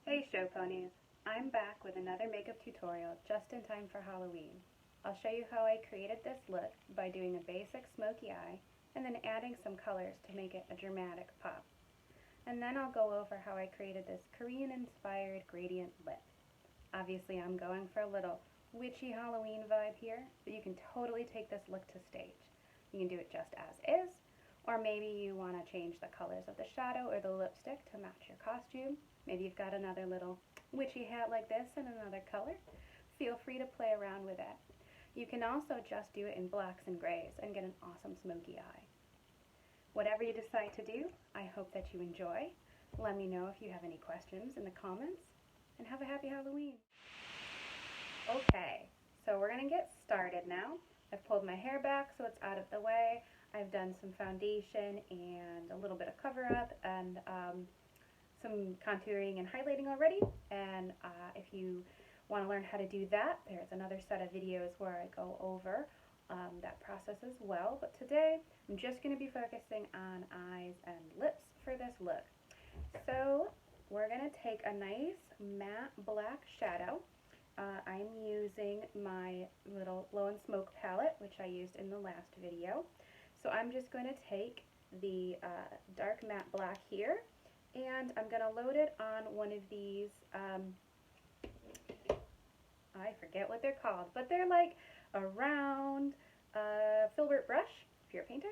Hey show ponies! I'm back with another makeup tutorial just in time for Halloween. I'll show you how I created this look by doing a basic smoky eye and then adding some colors to make it a dramatic pop. And then I'll go over how I created this Korean inspired gradient lip. Obviously I'm going for a little witchy Halloween vibe here, but you can totally take this look to stage. You can do it just as is, or maybe you want to change the colors of the shadow or the lipstick to match your costume. Maybe you've got another little witchy hat like this in another color. Feel free to play around with it. You can also just do it in blacks and grays and get an awesome smoky eye. Whatever you decide to do, I hope that you enjoy. Let me know if you have any questions in the comments, and have a happy Halloween. Okay, so we're going to get started now. I've pulled my hair back so it's out of the way. I've done some foundation and a little bit of cover up and some contouring and highlighting already, and if you want to learn how to do that, there's another set of videos where I go over that process as well, but today I'm just going to be focusing on eyes and lips for this look. So we're going to take a nice matte black shadow. I'm using my little Blow and Smoke palette, which I used in the last video. So I'm just going to take the dark matte black here, and I'm going to load it on one of these, I forget what they're called, but they're like a round filbert brush, if you're a painter,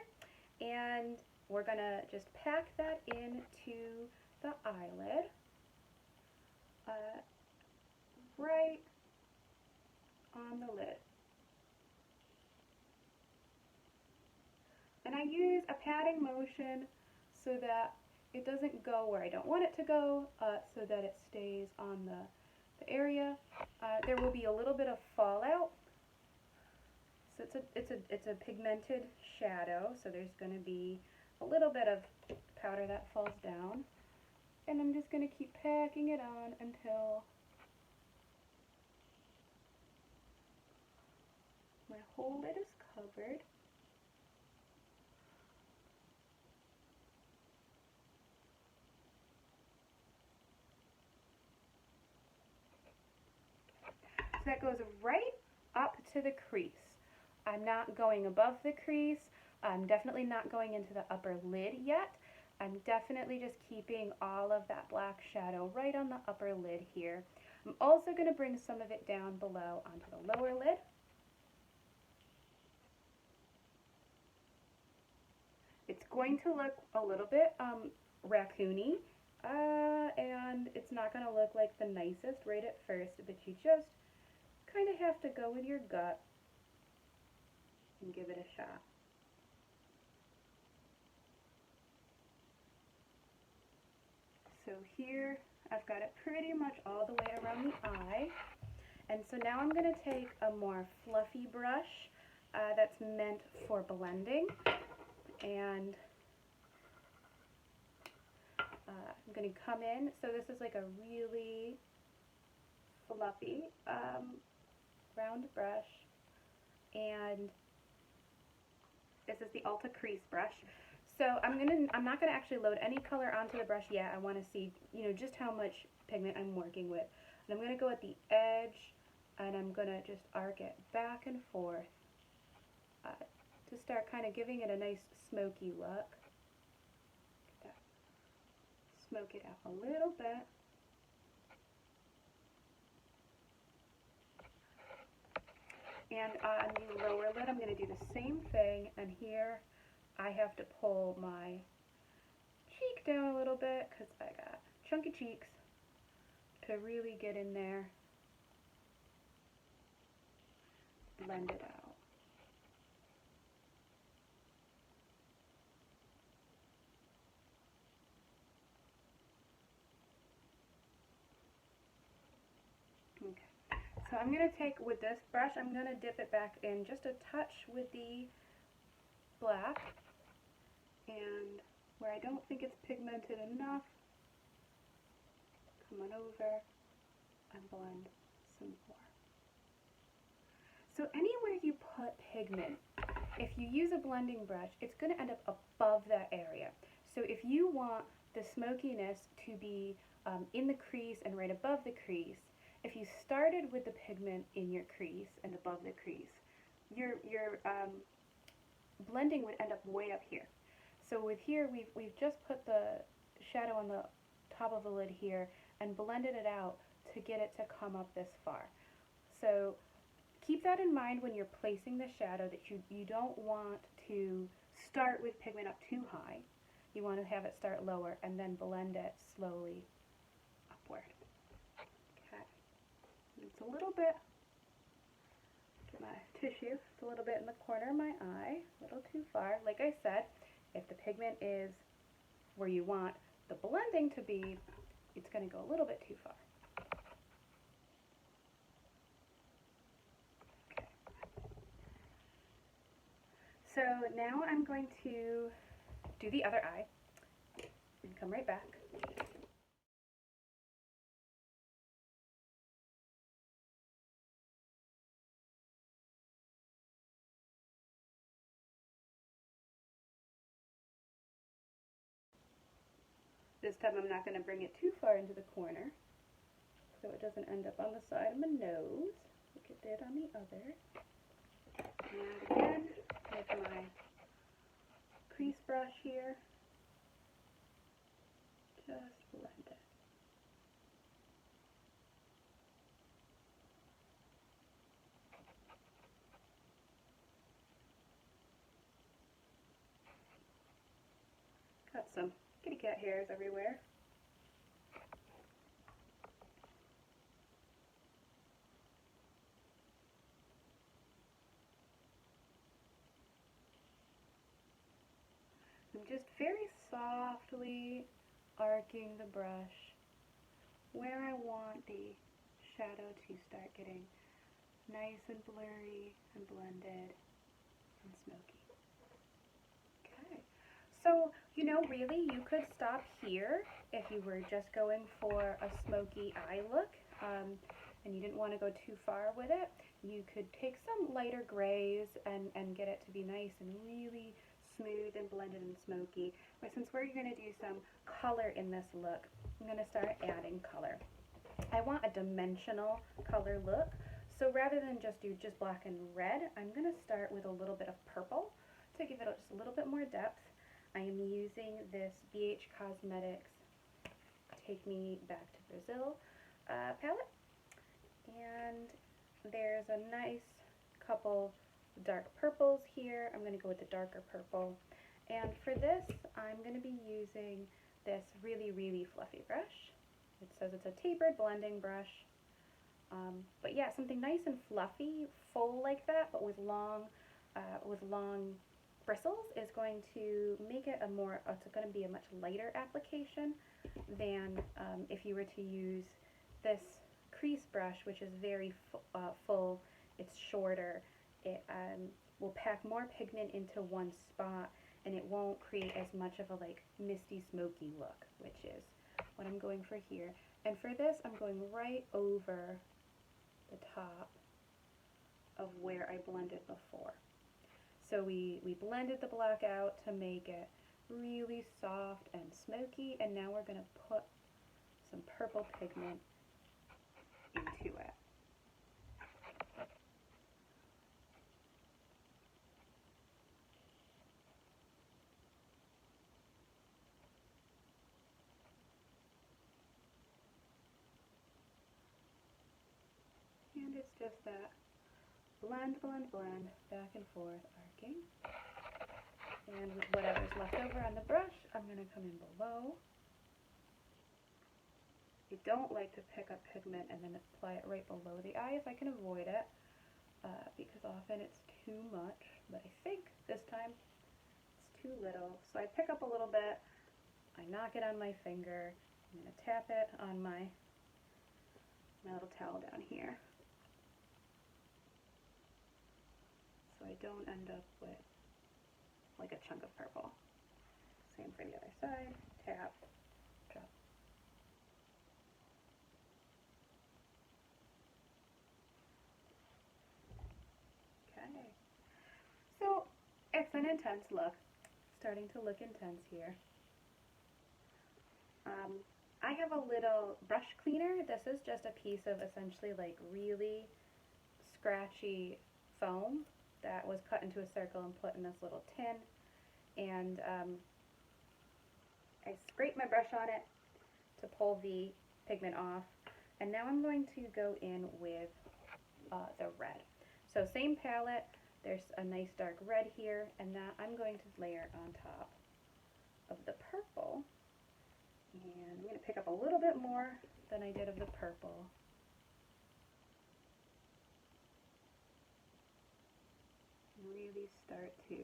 and we're going to just pack that into the eyelid, right on the lid. And I use a patting motion so that it doesn't go where I don't want it to go, so that it stays on the area. There will be a little bit of fallout. So it's a pigmented shadow, so there's going to be a little bit of powder that falls down. And I'm just going to keep packing it on until my whole lid is covered. So that goes right up to the crease. I'm not going above the crease. I'm definitely not going into the upper lid yet. I'm definitely just keeping all of that black shadow right on the upper lid here. I'm also going to bring some of it down below onto the lower lid. It's going to look a little bit raccoony, and it's not going to look like the nicest right at first, but you just kind of have to go with your gut and give it a shot. So here I've got it pretty much all the way around the eye, and so now I'm going to take a more fluffy brush that's meant for blending, and I'm going to come in. So this is like a really fluffy round brush, and this is the Ulta crease brush. So I'm not gonna actually load any color onto the brush yet. I want to see, just how much pigment I'm working with. And I'm gonna go at the edge, and I'm gonna just arc it back and forth to start kind of giving it a nice smoky look. Smoke it out a little bit. And on the lower lid, I'm going to do the same thing, and here I have to pull my cheek down a little bit because I got chunky cheeks to really get in there, blend it out. Okay. So I'm going to take, with this brush, I'm going to dip it back in just a touch with the black, and where I don't think it's pigmented enough, come on over and blend some more. So anywhere you put pigment, if you use a blending brush, it's going to end up above that area. So if you want the smokiness to be in the crease and right above the crease. If you started with the pigment in your crease and above the crease, your blending would end up way up here. So with here, we've just put the shadow on the top of the lid here and blended it out to get it to come up this far. So keep that in mind when you're placing the shadow, that you don't want to start with pigment up too high. You want to have it start lower and then blend it slowly upward. Okay. It's a little bit, get my tissue, it's a little bit in the corner of my eye, a little too far. Like I said, if the pigment is where you want the blending to be, it's going to go a little bit too far. Okay. So now I'm going to do the other eye and come right back. This time I'm not going to bring it too far into the corner so it doesn't end up on the side of my nose like it did on the other. And again, with my crease brush here, just blend it. Got some kitty cat hairs everywhere. I'm just very softly arcing the brush where I want the shadow to start getting nice and blurry and blended and smoky. Okay, so really you could stop here if you were just going for a smoky eye look and you didn't want to go too far with it. You could take some lighter grays and get it to be nice and really smooth and blended and smoky. But since we're going to do some color in this look, I'm going to start adding color. I want a dimensional color look, so rather than just do just black and red, I'm going to start with a little bit of purple to give it just a little bit more depth. I am using this BH Cosmetics Take Me Back to Brazil palette, and there's a nice couple dark purples here. I'm going to go with the darker purple, and for this I'm going to be using this really fluffy brush. It says it's a tapered blending brush, but yeah, something nice and fluffy, full like that, but with long bristles is going to make it it's going to be a much lighter application than if you were to use this crease brush, which is very full. It's shorter. It will pack more pigment into one spot, and it won't create as much of a misty smoky look, which is what I'm going for here. And for this, I'm going right over the top of where I blended before. So we blended the black out to make it really soft and smoky, and now we're going to put some purple pigment into it. And it's just that blend, back and forth, arcing. And with whatever's left over on the brush, I'm going to come in below. I don't like to pick up pigment and then apply it right below the eye if I can avoid it, because often it's too much, but I think this time it's too little. So I pick up a little bit, I knock it on my finger, I'm going to tap it on my little towel down here, so I don't end up with like a chunk of purple. Same for the other side, tap, drop. Okay, so it's an intense look, starting to look intense here. I have a little brush cleaner. This is just a piece of essentially like really scratchy foam that was cut into a circle and put in this little tin. And I scrape my brush on it to pull the pigment off. And now I'm going to go in with the red. So same palette, there's a nice dark red here, and that I'm going to layer on top of the purple. And I'm going to pick up a little bit more than I did of the purple. And really start to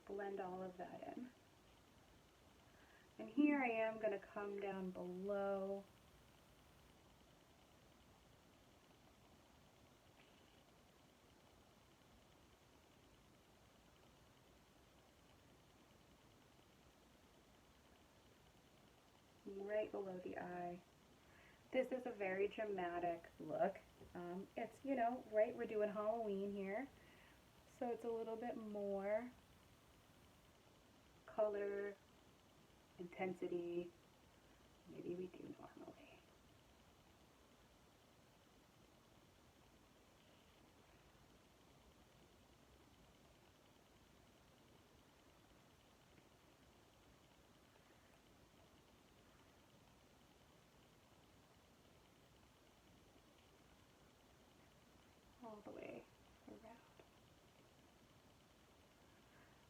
blend all of that in. And here I am going to come down below right below the eye. This is a very dramatic look. It's, you know, right, we're doing Halloween here, so it's a little bit more color, intensity, maybe we do normally. All the way around.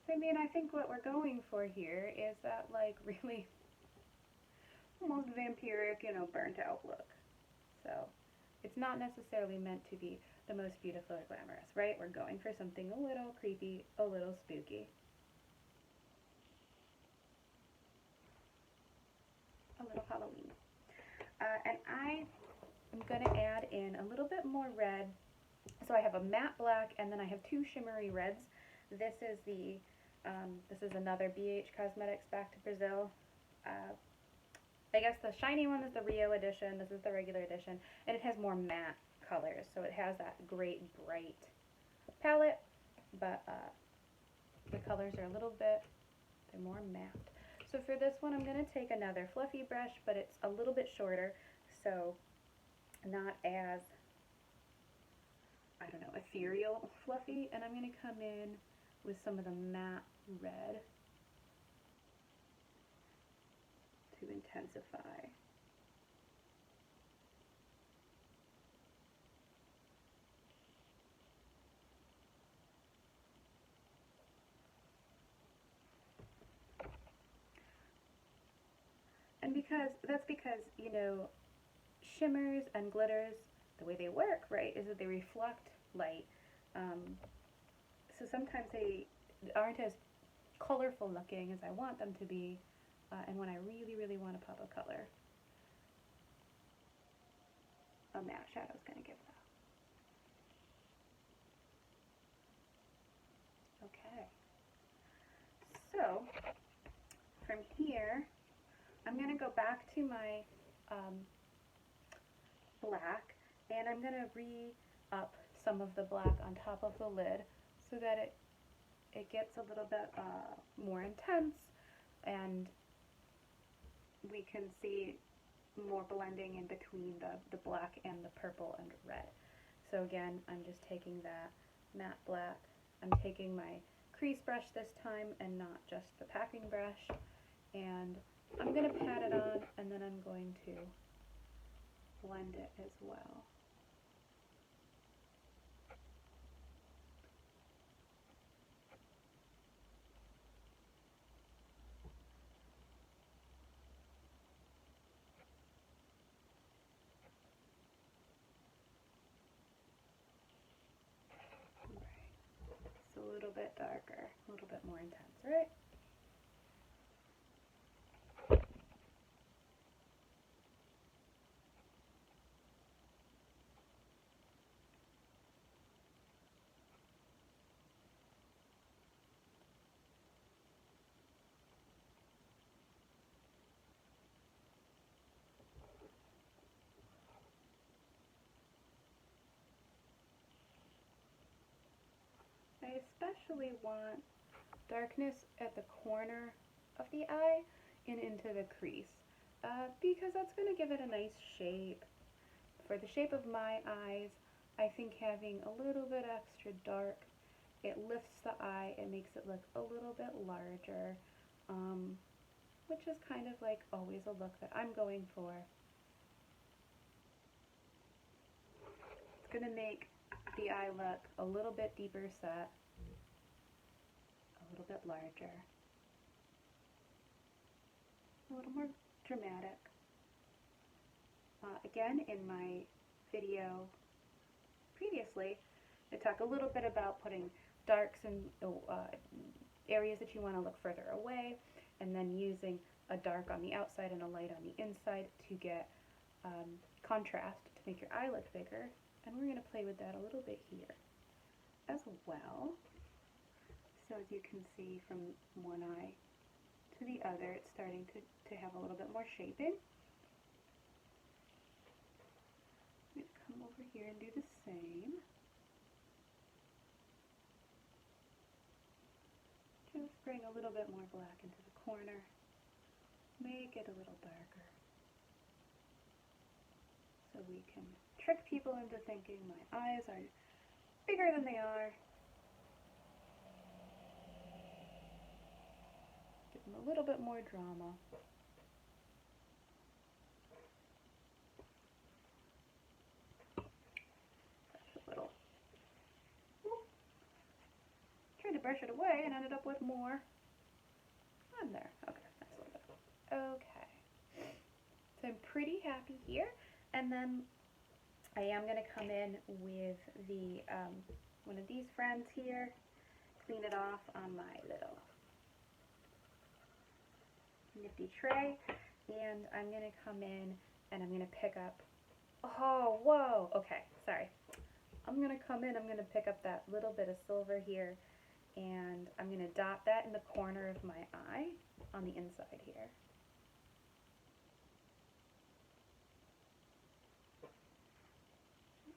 So, I mean, I think what we're going for here is that, like, really almost vampiric, you know, burnt out look. So, it's not necessarily meant to be the most beautiful or glamorous, right? We're going for something a little creepy, a little spooky. A little Halloween. And I am going to add in a little bit more red. So I have a matte black, and then I have two shimmery reds. This is the this is another BH Cosmetics Back to Brazil. I guess the shiny one is the Rio edition. This is the regular edition, and it has more matte colors, so it has that great bright palette, but the colors are a little bit, they're more matte. So for this one, I'm going to take another fluffy brush, but it's a little bit shorter, so not as, I don't know, ethereal fluffy, and I'm going to come in with some of the matte red to intensify. And that's because, you know, shimmers and glitters, the way they work, right, is that they reflect light. So sometimes they aren't as colorful looking as I want them to be, and when I really, really want to pop a color, a matte shadow is going to give that. Okay. So from here, I'm going to go back to my black, and I'm going to re-up some of the black on top of the lid so that it gets a little bit more intense, and we can see more blending in between the black and the purple and red. So again, I'm just taking that matte black. I'm taking my crease brush this time and not just the packing brush, and I'm going to pat it on, and then I'm going to blend it as well. It's a little bit darker, a little bit more intense, right? I especially want darkness at the corner of the eye and into the crease, because that's going to give it a nice shape. For the shape of my eyes, I think having a little bit extra dark, it lifts the eye, it makes it look a little bit larger, which is kind of like always a look that I'm going for. It's going to make the eye look a little bit deeper set, a little bit larger, a little more dramatic. Again, in my video previously, I talk a little bit about putting darks in areas that you want to look further away, and then using a dark on the outside and a light on the inside to get contrast to make your eye look bigger. And we're going to play with that a little bit here as well. So as you can see, from one eye to the other, it's starting to have a little bit more shaping. I'm going to come over here and do the same. Just bring a little bit more black into the corner. Make it a little darker, so we can trick people into thinking my eyes are bigger than they are. Give them a little bit more drama. That's a little. Tried to brush it away and ended up with more on there. Okay, that's a little bit. Okay. So I'm pretty happy here. And then I am going to come in with the one of these friends here, clean it off on my little nifty tray, and I'm going to come in and I'm going to pick up, oh, whoa, okay, sorry. I'm going to come in, I'm going to pick up that little bit of silver here, and I'm going to dot that in the corner of my eye on the inside here.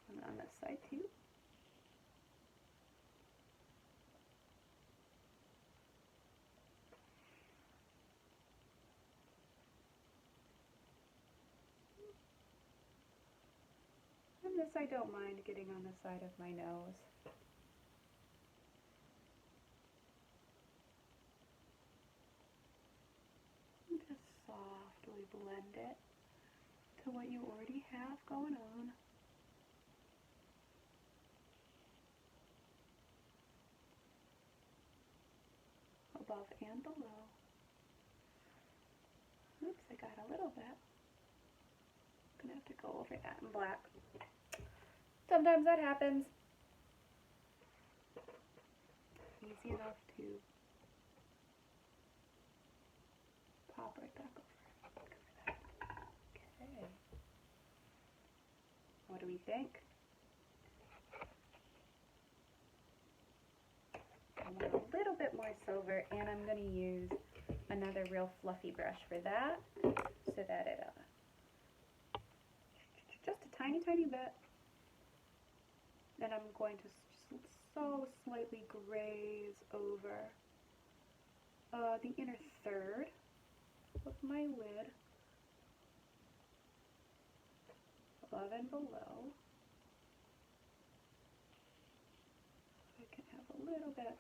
And on this side too. And this I don't mind getting on the side of my nose. And just softly blend it to what you already have going on. Above and below. Oops, I got a little bit. I'm gonna have to go over that in black. Sometimes that happens. Easy enough to pop right back over that. Okay. What do we think? I want a little bit more silver, and I'm going to use another real fluffy brush for that, so that it, just a tiny, tiny bit. Then I'm going to so slightly graze over the inner third of my lid, above and below. So I can have a little bit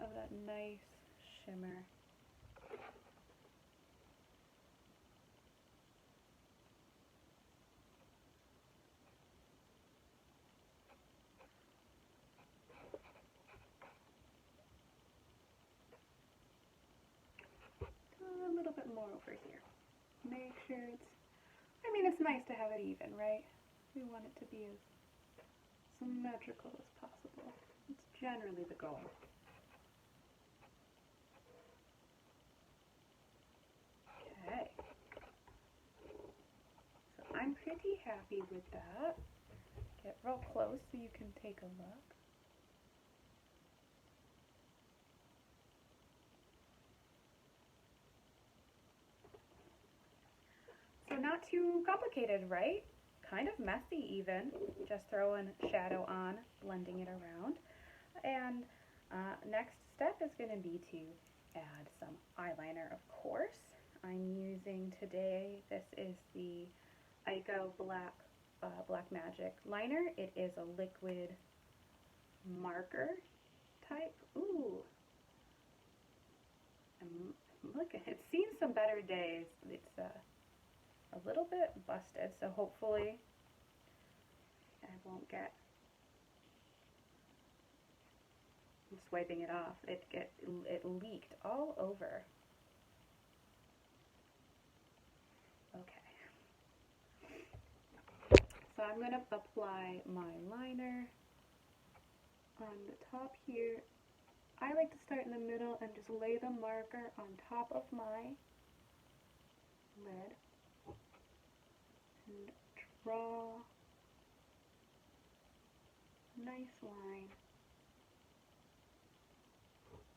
of that nice shimmer. A little bit more over here. Make sure it's, I mean, it's nice to have it even, right? We want it to be as symmetrical as possible. It's generally the goal. Okay. So I'm pretty happy with that. Get real close so you can take a look. So not too complicated, right? Kind of messy even. Just throwing shadow on, blending it around. And Next step is going to be to add some eyeliner, of course. I'm using today, this is the Ico Black Magic liner. It is a liquid marker type. Ooh, it's seen some better days. It's a little bit busted, so hopefully I won't get, I'm just wiping it off. It leaked all over. Okay. So I'm going to apply my liner on the top here. I like to start in the middle and just lay the marker on top of my lid and draw a nice line.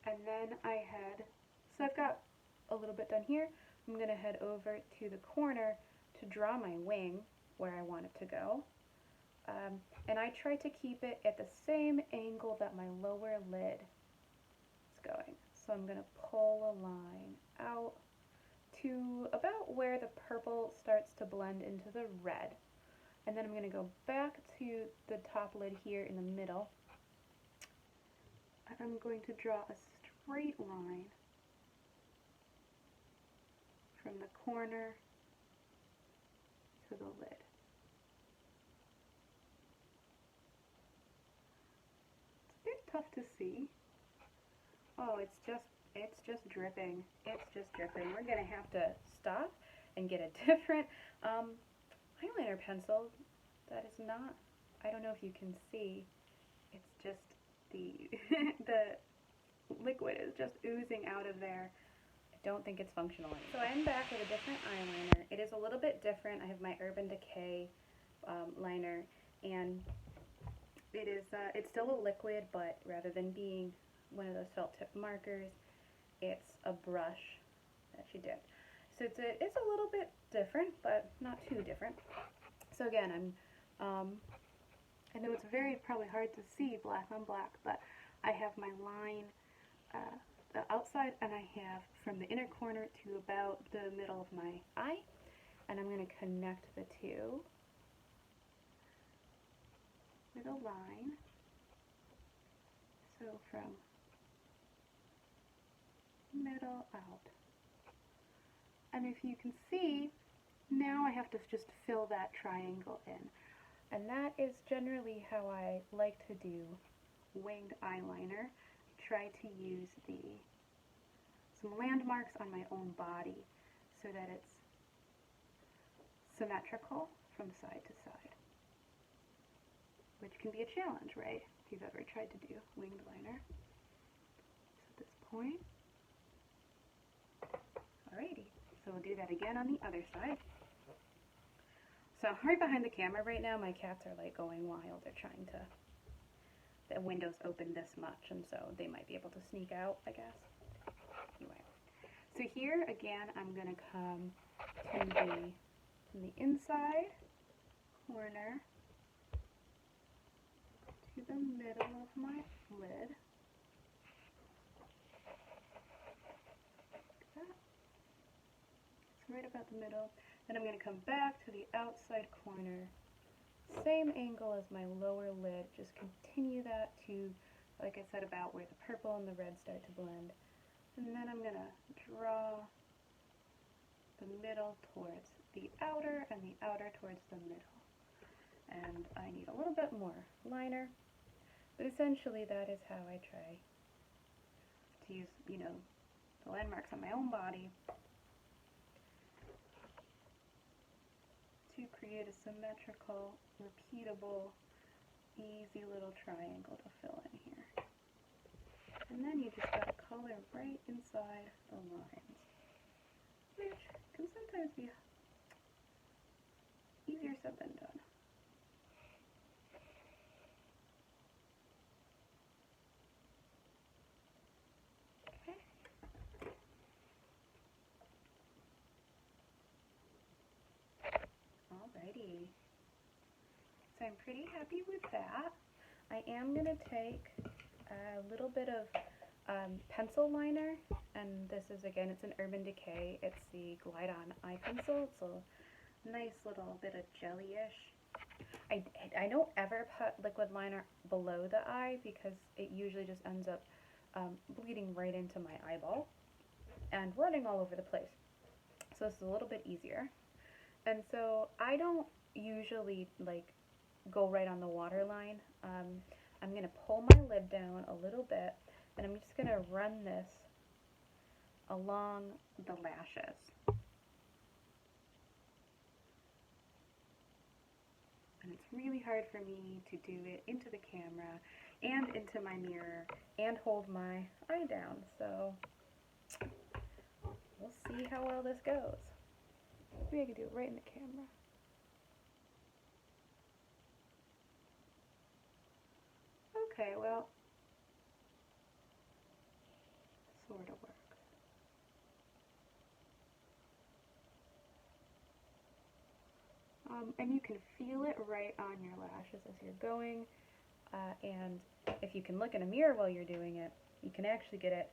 And then so I've got a little bit done here. I'm going to head over to the corner to draw my wing where I want it to go. And I try to keep it at the same angle that my lower lid is going. So I'm going to pull a line out to about where the purple starts to blend into the red. And then I'm going to go back to the top lid here in the middle. And I'm going to draw a straight line from the corner to the lid. It's a bit tough to see. Oh, it's just dripping. It's just dripping. We're going to have to stop and get a different eyeliner pencil. That is not, I don't know if you can see, it's just the liquid is just oozing out of there. I don't think it's functional anymore. So I'm back with a different eyeliner. It is a little bit different. I have my Urban Decay liner, and it's still a liquid, but rather than being one of those felt tip markers, it's a brush that you dip. So it's a little bit different, but not too different. So again, I know it's probably hard to see black on black, but I have my line the outside, and I have from the inner corner to about the middle of my eye, and I'm going to connect the two with a line. So from middle out. And if you can see, now I have to just fill that triangle in. And that is generally how I like to do winged eyeliner. Try to use some landmarks on my own body so that it's symmetrical from side to side, which can be a challenge, right, if you've ever tried to do winged liner. So at this point, alrighty, so we'll do that again on the other side. So right behind the camera right now, my cats are like going wild. They're trying to, the window's open this much, and so they might be able to sneak out, I guess. Anyway, so here again, I'm going to come from the inside corner to the middle of my lid. Like that. It's right about the middle. Then I'm going to come back to the outside corner, same angle as my lower lid, just continue that to, like I said, about where the purple and the red start to blend. And then I'm going to draw the middle towards the outer and the outer towards the middle. And I need a little bit more liner, but essentially that is how I try to use, the landmarks on my own body to create a symmetrical, repeatable, easy little triangle to fill in here. And then you just gotta color right inside the lines, which can sometimes be easier said than done. Okay. Alrighty. So I'm pretty happy with that. I am going to take a little bit of pencil liner, and this is, again, it's an Urban Decay. It's the Glide On Eye Pencil. It's a nice little bit of jelly-ish. I don't ever put liquid liner below the eye because it usually just ends up bleeding right into my eyeball and running all over the place. So this is a little bit easier. And so I don't usually like go right on the waterline. I'm going to pull my lid down a little bit, and I'm just going to run this along the lashes. And it's really hard for me to do it into the camera and into my mirror and hold my eye down. So we'll see how well this goes. Maybe I could do it right in the camera. Okay, well, sort of works. And you can feel it right on your lashes as you're going, and if you can look in a mirror while you're doing it, you can actually get it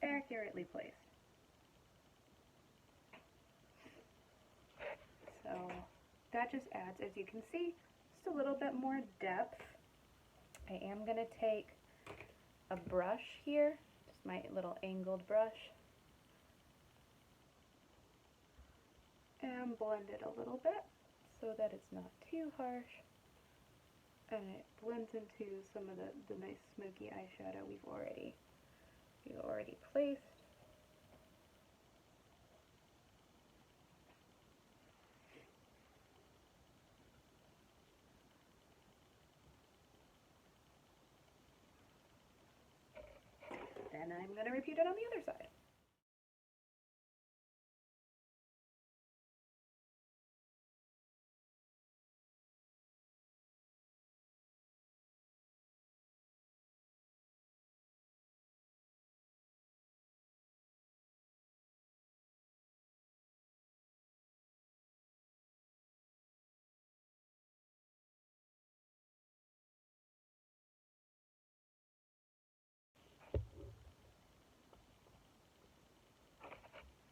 accurately placed. So that just adds, as you can see, just a little bit more depth. I am going to take a brush here, just my little angled brush, and blend it a little bit so that it's not too harsh, and it blends into some of the nice smoky eyeshadow we've already placed. Then I'm going to repeat it on the other side.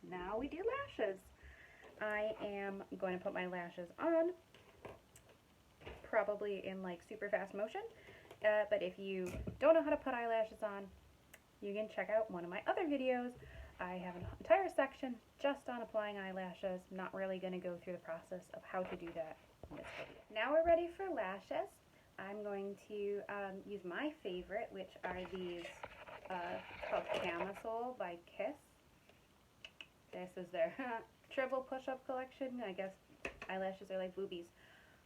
Now we do lashes. I am going to put my lashes on, probably in like super fast motion, but if you don't know how to put eyelashes on, you can check out one of my other videos. I have an entire section just on applying eyelashes. I'm not really going to go through the process of how to do that in this video. Now we're ready for lashes. I'm going to use my favorite, which are these called Camisole by Kiss. This is their triple push-up collection. I guess eyelashes are like boobies.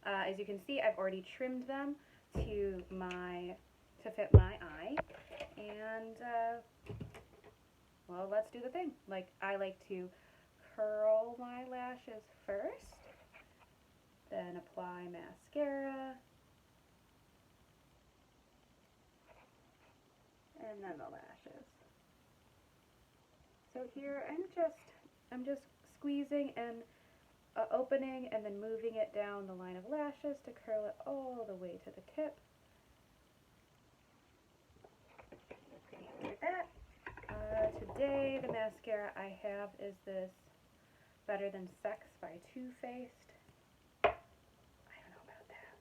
As you can see, I've already trimmed them to fit my eye, and well, let's do the thing. Like, I like to curl my lashes first, then apply mascara, and then the lashes. So here I'm just squeezing and opening and then moving it down the line of lashes to curl it all the way to the tip. Pretty happy with that. Today the mascara I have is this Better Than Sex by Too Faced. I don't know about that.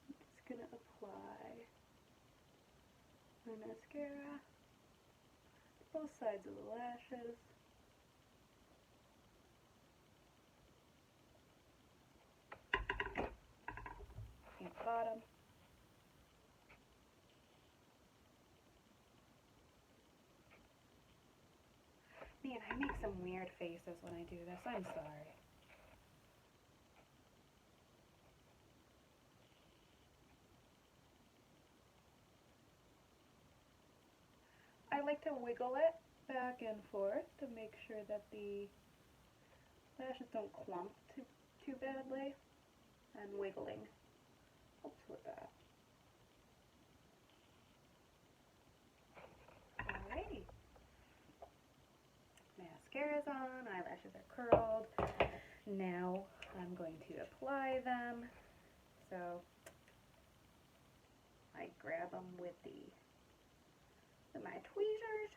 I'm just gonna apply my mascara both sides of the lashes. And bottom. Man, I make some weird faces when I do this. I'm sorry. I like to wiggle it back and forth to make sure that the lashes don't clump too badly, and wiggling helps with that. Alrighty. Mascara's on, eyelashes are curled. Now I'm going to apply them. So I grab them with my tweezers.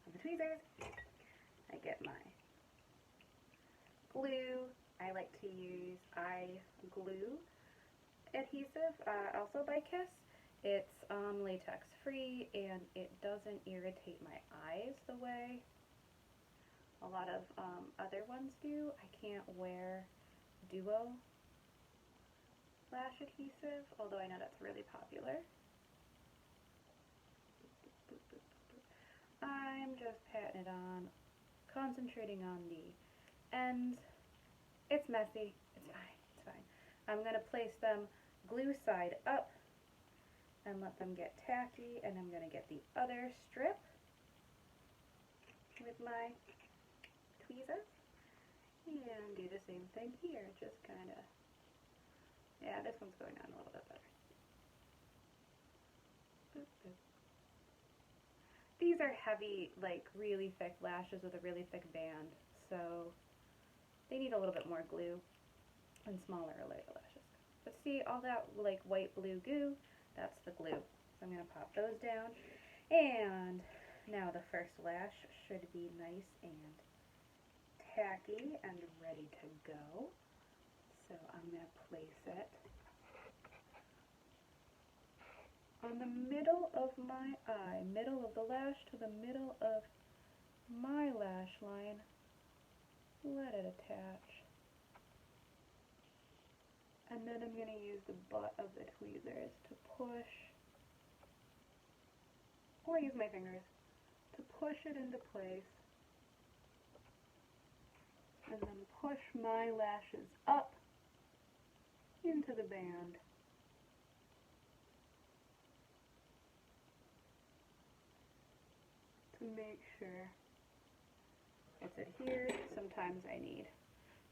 With the tweezers, I get my glue. I like to use eye glue adhesive, also by Kiss. It's latex free and it doesn't irritate my eyes the way a lot of other ones do. I can't wear duo lash adhesive, although I know that's really popular. I'm just patting it on, concentrating on the ends. It's messy. It's fine. It's fine. I'm going to place them glue side up and let them get tacky, and I'm going to get the other strip with my tweezers and do the same thing here. Just kind of, yeah, this one's going on a little bit better. Boop, boop. These are heavy, like really thick lashes with a really thick band, so they need a little bit more glue and smaller or lighter lashes. But see all that like white blue goo? That's the glue. So I'm going to pop those down. And now the first lash should be nice and tacky and ready to go. So I'm going to place it on the middle of my eye, middle of the lash to the middle of my lash line. Let it attach. And then I'm going to use the butt of the tweezers to push, or use my fingers to push it into place. And then push my lashes up into the band. To make sure it's adhered. Sometimes I need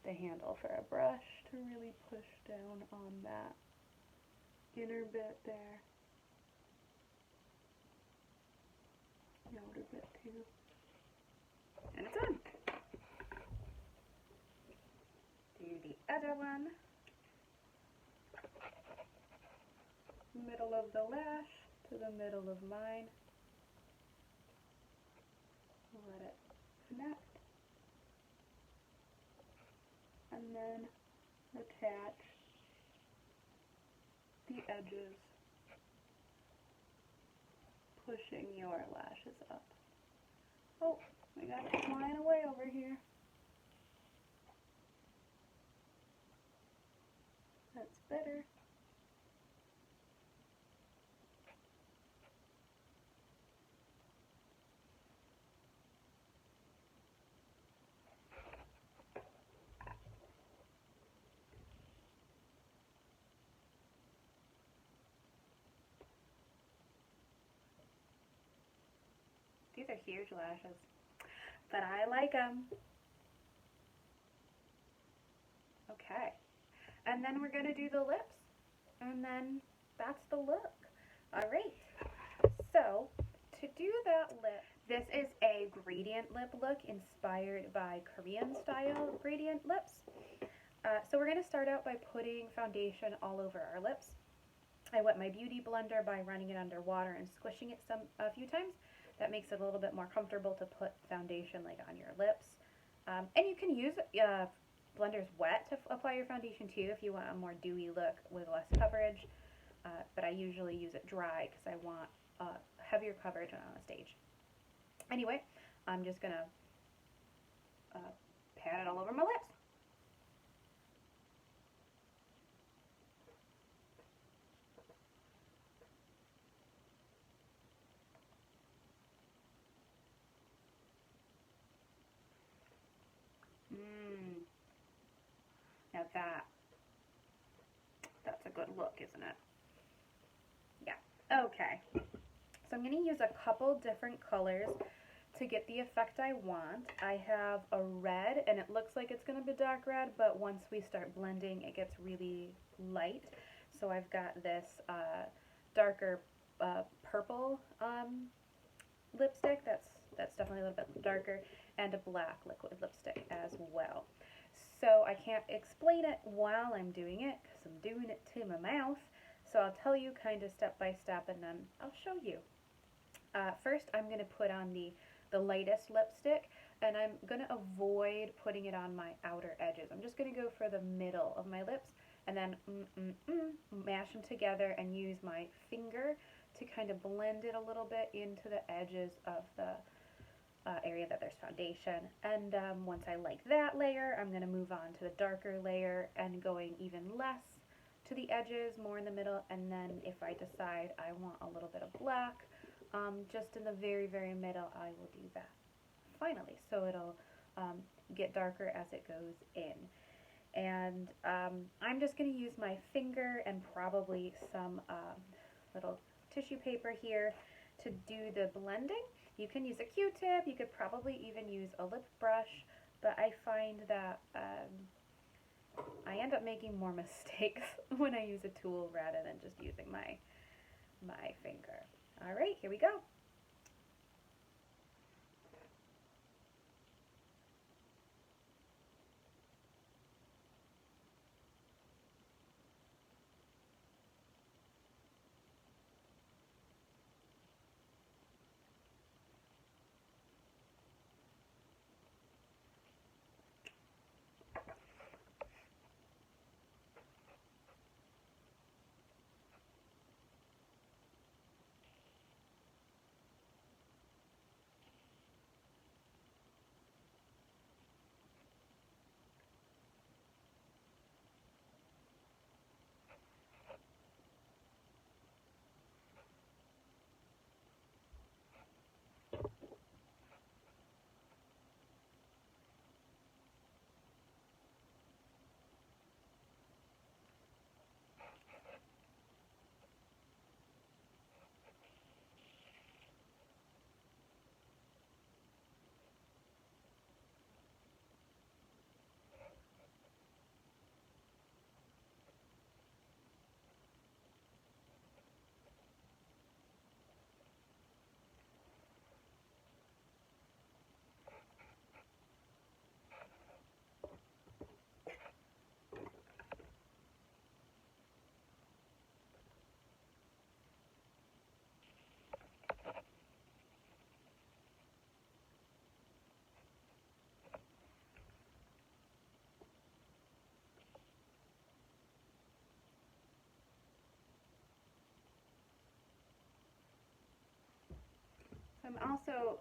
the handle for a brush to really push down on that inner bit there. The outer bit too. And it's done. Do the other one. Middle of the lash to the middle of mine. Let it connect. And then attach the edges, pushing your lashes up. Oh, we got it flying away over here. That's better. These are huge lashes, but I like them. Okay, and then we're going to do the lips, and then that's the look. Alright, so to do that lip, this is a gradient lip look inspired by Korean style gradient lips. So we're going to start out by putting foundation all over our lips. I wet my beauty blender by running it under water and squishing it a few times. That makes it a little bit more comfortable to put foundation like on your lips. And you can use blenders wet to apply your foundation too if you want a more dewy look with less coverage. But I usually use it dry because I want heavier coverage when I'm on stage. Anyway, I'm just going to pat it all over my lips. Now that's a good look, isn't it? Yeah. Okay. So I'm going to use a couple different colors to get the effect I want. I have a red, and it looks like it's going to be dark red, but once we start blending, it gets really light. So I've got this darker purple lipstick that's definitely a little bit darker, and a black liquid lipstick as well. So I can't explain it while I'm doing it because I'm doing it to my mouth. So I'll tell you kind of step by step and then I'll show you. First I'm going to put on the lightest lipstick, and I'm going to avoid putting it on my outer edges. I'm just going to go for the middle of my lips and then mash them together and use my finger to kind of blend it a little bit into the edges of the area that there's foundation. And once I like that layer, I'm going to move on to the darker layer and going even less to the edges, more in the middle, and then if I decide I want a little bit of black, just in the very, very middle, I will do that finally. So it'll get darker as it goes in. And I'm just going to use my finger and probably some little tissue paper here to do the blending. You can use a Q-tip, you could probably even use a lip brush, but I find that I end up making more mistakes when I use a tool rather than just using my finger. Alright, here we go.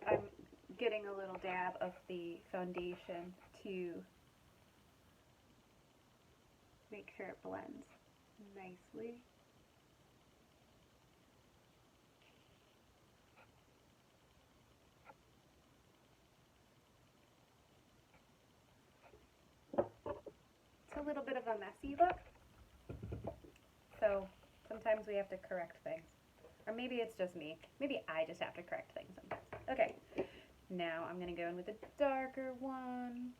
I'm getting a little dab of the foundation to make sure it blends nicely. It's a little bit of a messy look, so sometimes we have to correct things. Or maybe it's just me. Maybe I just have to correct things sometimes. Okay, now I'm going to go in with a darker one.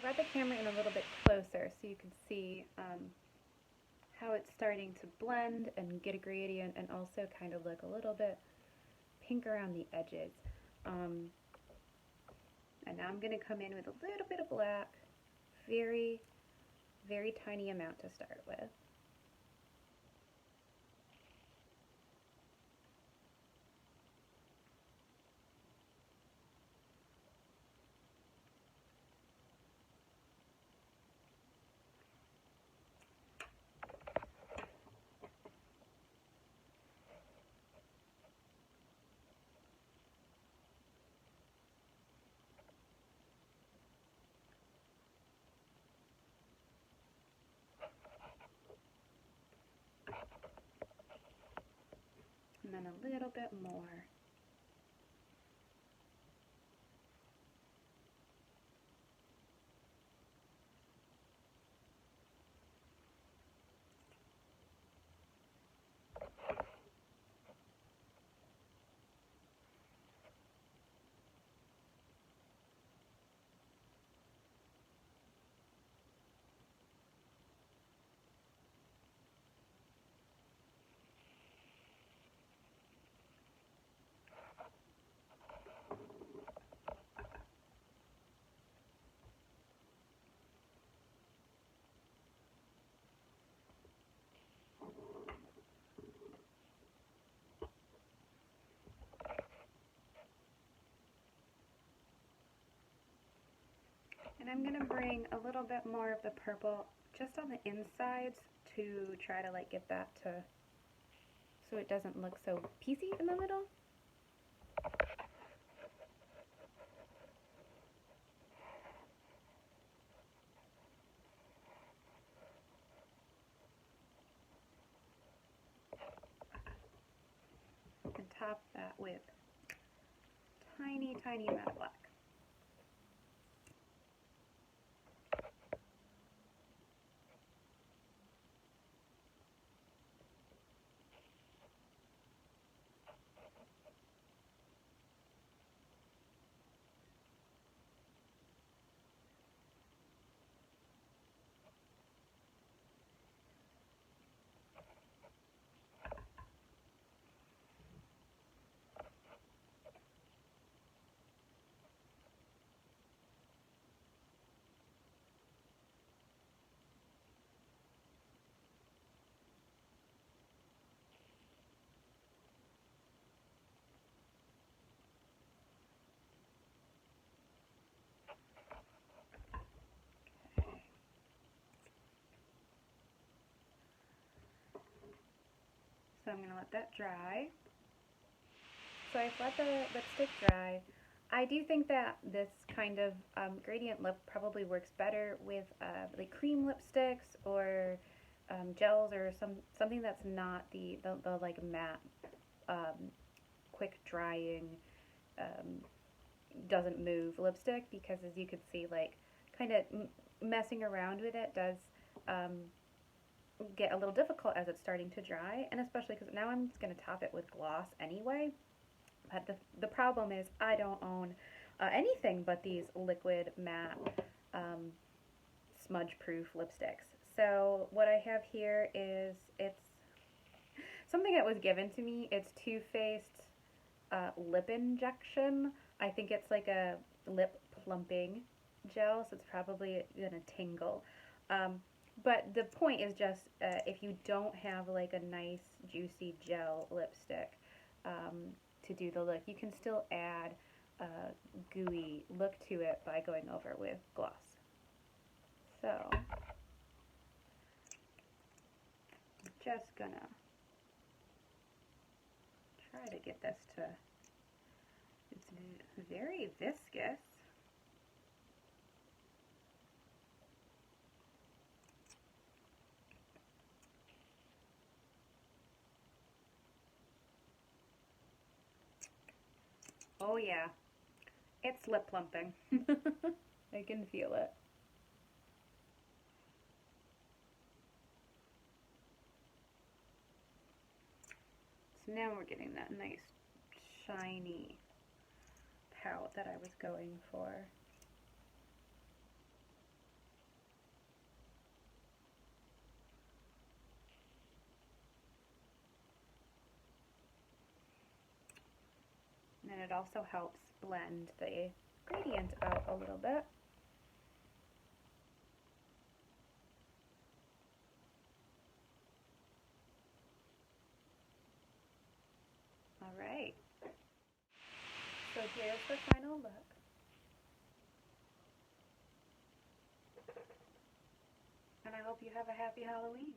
I brought the camera in a little bit closer so you can see how it's starting to blend and get a gradient and also kind of look a little bit pink around the edges. And now I'm going to come in with a little bit of black, very, very tiny amount to start with. And then a little bit more. And I'm going to bring a little bit more of the purple just on the insides to try to like get that to, so it doesn't look so piecey in the middle. And top that with tiny, tiny amount of black. So I'm going to let that dry. So I've let the lipstick dry. I do think that this kind of gradient lip probably works better with like cream lipsticks or gels or something that's not the like matte, quick drying, doesn't move lipstick, because as you can see, like kind of messing around with it does get a little difficult as it's starting to dry, and especially because now I'm just going to top it with gloss anyway. But the problem is I don't own anything but these liquid matte smudge-proof lipsticks. So what I have here is, it's something that was given to me. It's Too Faced lip injection. I think it's like a lip plumping gel, so it's probably going to tingle. But the point is just, if you don't have like a nice juicy gel lipstick to do the look, you can still add a gooey look to it by going over with gloss. So, I'm just gonna try to get this to, it's very viscous. Oh yeah, it's lip plumping. I can feel it. So now we're getting that nice shiny pout that I was going for. And it also helps blend the gradient out a little bit. Alright, so here's the final look. And I hope you have a happy Halloween.